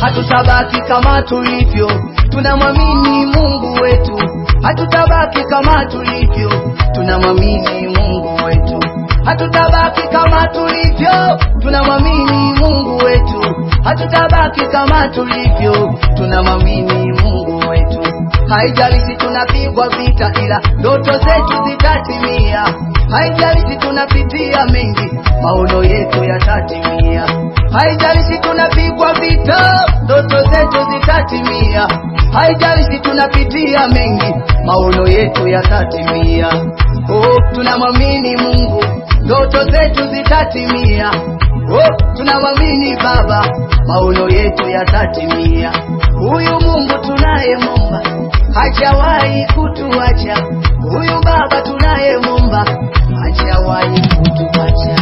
hatutabaki kama tulivyo, tunamwamini Mungu wetu. Hatutabaki kama tulivyo, tunamwamini Mungu wetu. Hatutabaki kama tulivyo, tunamwamini Mungu wetu. Hatutabaki kama tulivyo, tunamwamini Mungu wetu. Haijalishi tunapigwa vita, ila ndoto zetu zitatimia. Haijalishi tunapitia mengi, maono yetu yatatimia. Haijalishi tunapigwa vita, ndoto zetu zitatimia. Haijalishi tunapitia mengi, maono yetu yatatimia. Oh, tunamwamini Mungu, ndoto zetu zitatimia. Oh, tunamwamini Baba, maono yetu yatatimia. Huyu Mungu tunayemwomba hajawahi kutuacha. Huyu Baba tunayemwomba hajawahi kutuacha.